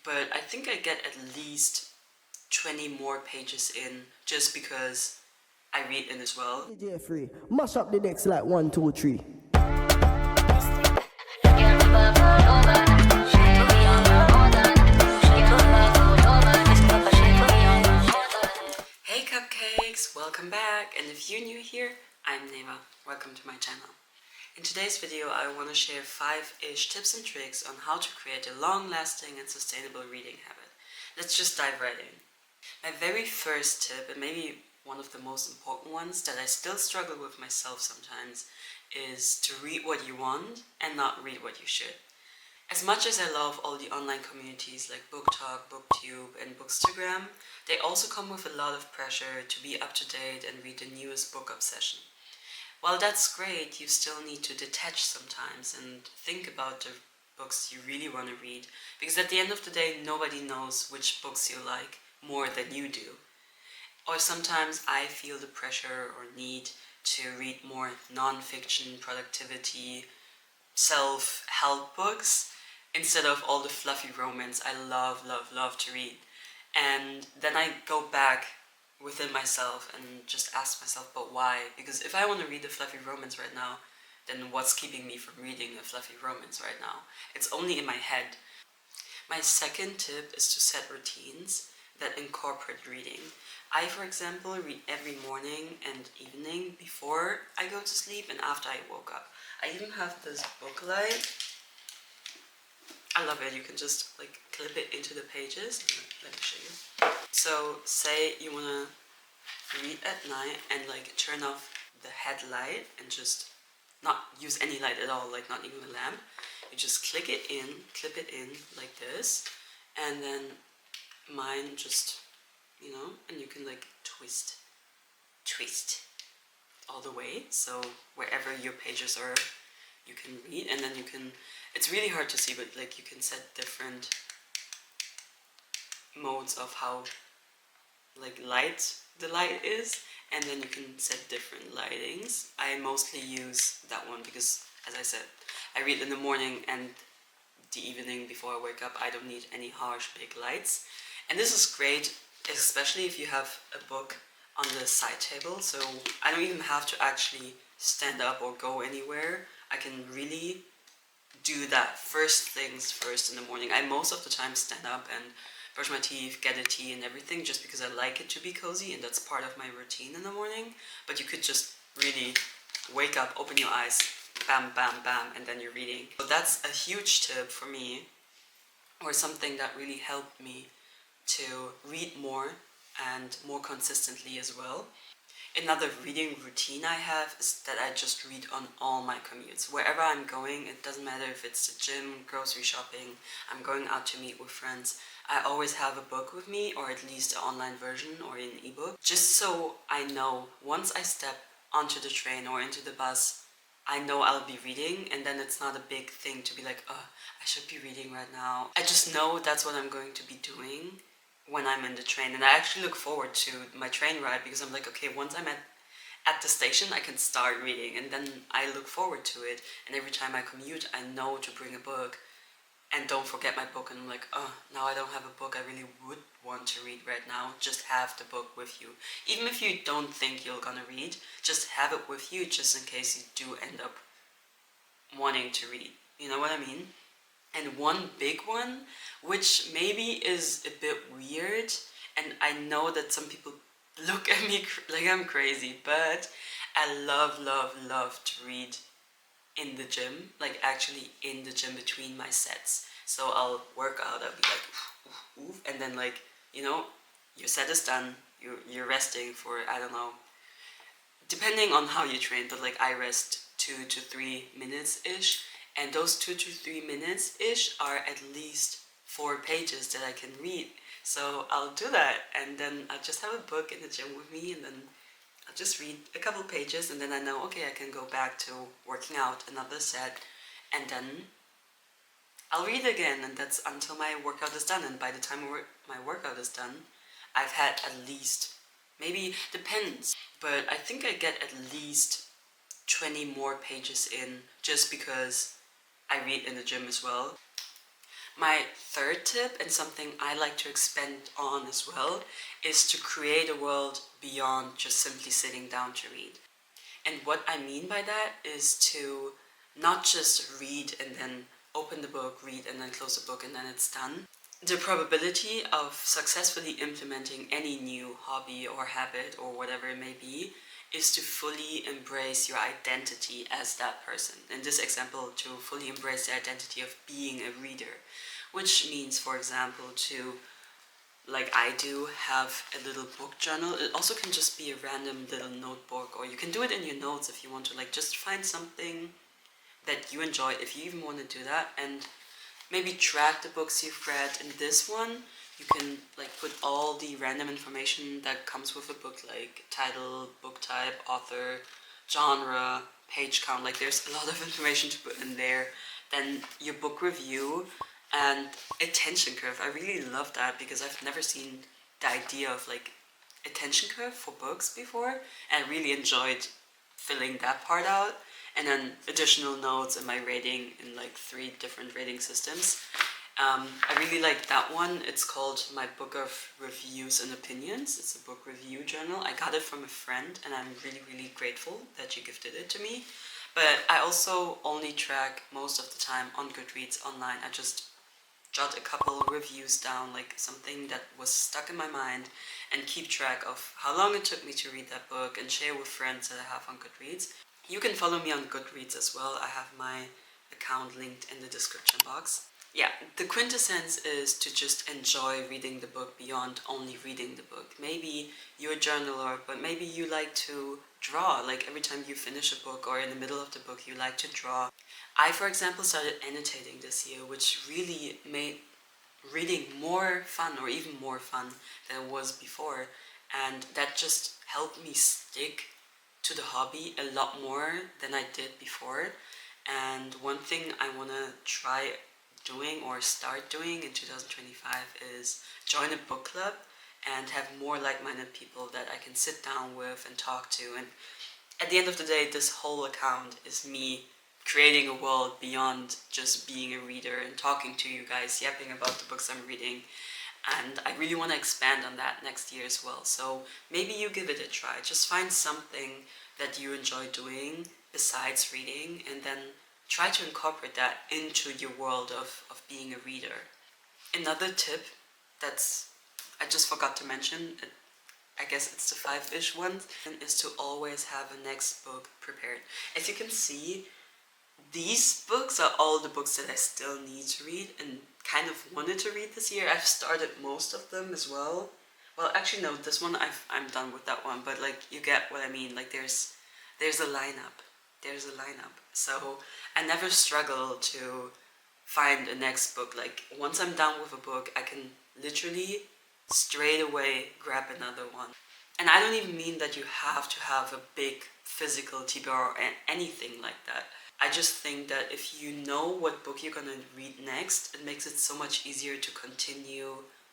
but I think I get at least 20 more pages in just because I read in as well. Jeffrey, mash up the decks like 1, 2, 3. Hey Cupcakes, welcome back, and if you're new here, I'm Neva. Welcome to my channel. In today's video, I want to share 5-ish tips and tricks on how to create a long-lasting and sustainable reading habit. Let's just dive right in. My very first tip, and maybe one of the most important ones that I still struggle with myself sometimes, is to read what you want and not read what you should. As much as I love all the online communities like BookTok, BookTube, and Bookstagram, they also come with a lot of pressure to be up to date and read the newest book obsession. While that's great, you still need to detach sometimes and think about the books you really want to read, because at the end of the day, nobody knows which books you like more than you do. Or sometimes I feel the pressure or need to read more non-fiction, productivity, self-help books instead of all the fluffy romance I love to read. And then I go back within myself and just ask myself, but why? Because if I want to read a fluffy romance right now, then what's keeping me from reading a fluffy romance right now? It's only in my head. My second tip is to set routines that incorporate reading. I, for example, read every morning and evening before I go to sleep and after I woke up. I even have this book light. I love it. You can just like clip it into the pages. Let me show you. So say you want to read at night and like turn off the headlight and just not use any light at all, like not even a lamp. You just clip it in like this, and then mine just, and you can like twist all the way, so wherever your pages are, you can read, and then you can, it's really hard to see, but like you can set different modes of how like light the light is, and then you can set different lightings. I mostly use that one because, as I said, I read in the morning and the evening before I wake up. I don't need any harsh big lights, and this is great, especially if you have a book on the side table, so I don't even have to actually stand up or go anywhere. I can really do that first things first in the morning. I most of the time stand up and brush my teeth, get a tea and everything, just because I like it to be cozy and that's part of my routine in the morning. But you could just really wake up, open your eyes, bam, bam, bam, and then you're reading. So that's a huge tip for me, or something that really helped me to read more and more consistently as well. Another reading routine I have is that I just read on all my commutes. Wherever I'm going, it doesn't matter if it's the gym, grocery shopping, I'm going out to meet with friends, I always have a book with me, or at least an online version or an ebook, just so I know once I step onto the train or into the bus, I know I'll be reading, and then it's not a big thing to be like, oh, I should be reading right now. I just know that's what I'm going to be doing when I'm in the train, and I actually look forward to my train ride because I'm like, okay, once I'm at the station, I can start reading, and then I look forward to it. And every time I commute, I know to bring a book and don't forget my book, and I'm like, oh, now I don't have a book I really would want to read right now. Just have the book with you. Even if you don't think you're gonna read, just have it with you just in case you do end up wanting to read. You know what I mean? And one big one, which maybe is a bit weird, and I know that some people look at me like I'm crazy, but I love to read in the gym, like actually in the gym between my sets. So I'll work out, I'll be like, oof, and then like, your set is done, you're resting for, I don't know, depending on how you train, but like I rest 2 to 3 minutes-ish, and those 2 to 3 minutes-ish are at least 4 pages that I can read. So I'll do that, and then I'll just have a book in the gym with me, and then I'll just read a couple pages, and then I know, okay, I can go back to working out another set, and then I'll read again, and that's until my workout is done. And by the time my workout is done, I've had at least, maybe, depends, but I think I get at least 20 more pages in just because I read in the gym as well. My third tip, and something I like to expand on as well, is to create a world beyond just simply sitting down to read. And what I mean by that is to not just read and then open the book, read and then close the book and then it's done. The probability of successfully implementing any new hobby or habit or whatever it may be is to fully embrace your identity as that person. In this example, to fully embrace the identity of being a reader, which means, for example, to, like I do, have a little book journal. It also can just be a random little notebook, or you can do it in your notes if you want to, like, just find something that you enjoy, if you even want to do that, and maybe track the books you've read. In this one, you can like put all the random information that comes with a book, like title, book type, author, genre, page count. Like there's a lot of information to put in there. Then your book review and attention curve. I really love that because I've never seen the idea of like attention curve for books before, and I really enjoyed filling that part out. And then additional notes and my rating in like 3 different rating systems. I really like that one. It's called My Book of Reviews and Opinions. It's a book review journal. I got it from a friend and I'm really, really grateful that she gifted it to me. But I also only track most of the time on Goodreads online. I just jot a couple reviews down, like something that was stuck in my mind, and keep track of how long it took me to read that book and share with friends that I have on Goodreads. You can follow me on Goodreads as well. I have my account linked in the description box. Yeah, the quintessence is to just enjoy reading the book beyond only reading the book. Maybe you're a journaler, but maybe you like to draw. Like every time you finish a book or in the middle of the book, you like to draw. I, for example, started annotating this year, which really made reading more fun, or even more fun than it was before. And that just helped me stick to the hobby a lot more than I did before. And one thing I want to try doing or start doing in 2025 is join a book club and have more like-minded people that I can sit down with and talk to. And at the end of the day, this whole account is me creating a world beyond just being a reader and talking to you guys, yapping about the books I'm reading. And I really want to expand on that next year as well. So maybe you give it a try. Just find something that you enjoy doing besides reading, and then try to incorporate that into your world of being a reader. Another tip that's I just forgot to mention, I guess it's the 5-ish one, is to always have a next book prepared. As you can see, these books are all the books that I still need to read and kind of wanted to read this year. I've started most of them as well. Well, actually no, this one I'm done with that one, but like you get what I mean. Like there's a lineup. There's a lineup. So I never struggle to find a next book. Like once I'm done with a book, I can literally straight away grab another one. And I don't even mean that you have to have a big physical TBR or anything like that. I just think that if you know what book you're gonna read next, it makes it so much easier to continue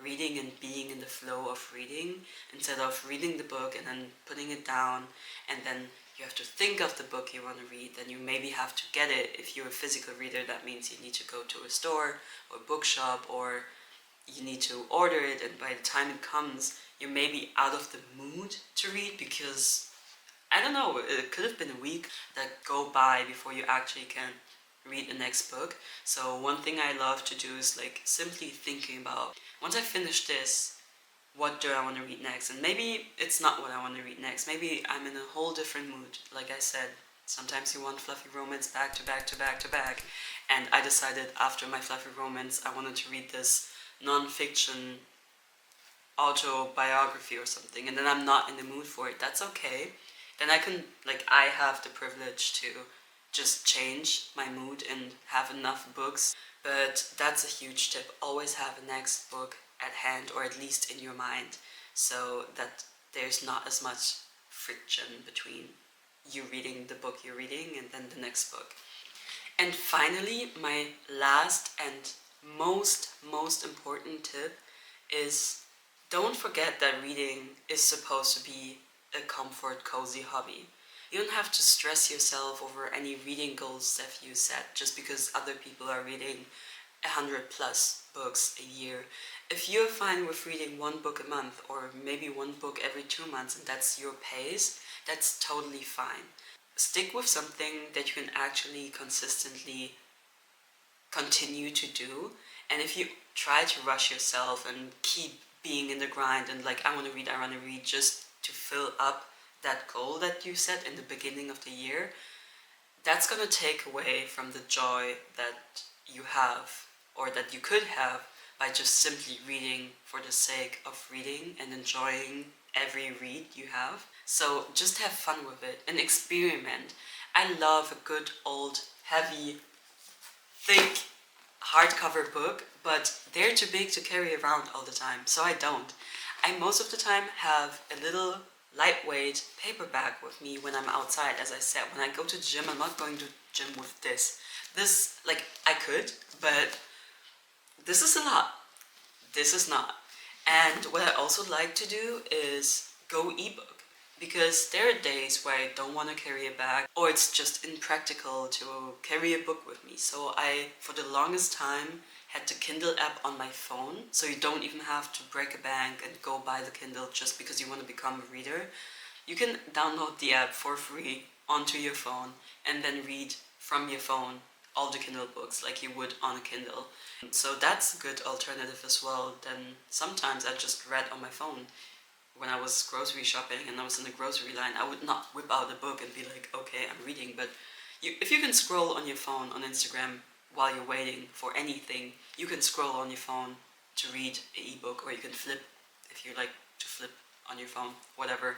reading and being in the flow of reading, instead of reading the book and then putting it down, and then you have to think of the book you want to read. Then you maybe have to get it. If you're a physical reader, that means you need to go to a store or a bookshop, or you need to order it, and by the time it comes, you're maybe out of the mood to read because, I don't know, it could have been a week that go by before you actually can read the next book. So one thing I love to do is like simply thinking about, once I finish this, what do I want to read next? And maybe it's not what I want to read next. Maybe I'm in a whole different mood. Like I said, sometimes you want fluffy romance back to back to back to back. And I decided after my fluffy romance, I wanted to read this non-fiction autobiography or something. And then I'm not in the mood for it. That's okay. Then I have the privilege to just change my mood and have enough books. But that's a huge tip. Always have a next book at hand, or at least in your mind, so that there's not as much friction between you reading the book you're reading and then the next book. And finally, my last and most important tip is, don't forget that reading is supposed to be a comfort, cozy hobby. You don't have to stress yourself over any reading goals that you set just because other people are reading 100 plus books a year. If you're fine with reading one book a month or maybe one book every 2 months and that's your pace, that's totally fine. Stick with something that you can actually consistently continue to do. And if you try to rush yourself and keep being in the grind and like, I want to read just to fill up that goal that you set in the beginning of the year, that's going to take away from the joy that you have or that you could have by just simply reading for the sake of reading and enjoying every read you have. So just have fun with it and experiment. I love a good old heavy thick hardcover book, but they're too big to carry around all the time, so I don't. I most of the time have a little lightweight paperback with me when I'm outside. As I said, when I go to the gym, I'm not going to gym with this. This, like, I could, but this is a lot. This is not. And what I also like to do is go ebook. Because there are days where I don't want to carry a bag or it's just impractical to carry a book with me. So I, for the longest time, had the Kindle app on my phone. So you don't even have to break a bank and go buy the Kindle just because you want to become a reader. You can download the app for free onto your phone and then read from your phone all the Kindle books like you would on a Kindle. So that's a good alternative as well. Then sometimes I just read on my phone. When I was grocery shopping and I was in the grocery line, I would not whip out a book and be like, okay, I'm reading. But if you can scroll on your phone on Instagram while you're waiting for anything, you can scroll on your phone to read an ebook, or you can flip if you like to flip on your phone, whatever.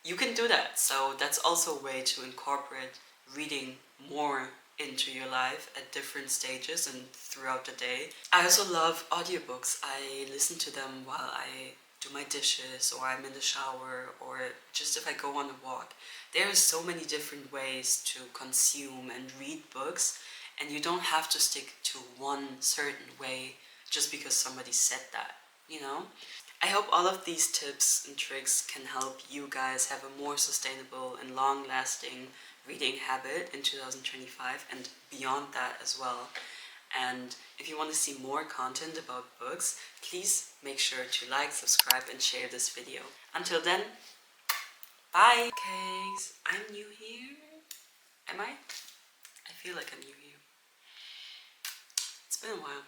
You can do that. So that's also a way to incorporate reading more into your life at different stages and throughout the day. I also love audiobooks. I listen to them while I do my dishes, or I'm in the shower, or just if I go on a walk. There are so many different ways to consume and read books, and you don't have to stick to one certain way just because somebody said that, you know? I hope all of these tips and tricks can help you guys have a more sustainable and long-lasting reading habit in 2025 and beyond that as well. And if you want to see more content about books, please make sure to like, subscribe, and share this video. Until then, bye! Cupcakes, I'm new here. Am I? I feel like I'm new here. It's been a while.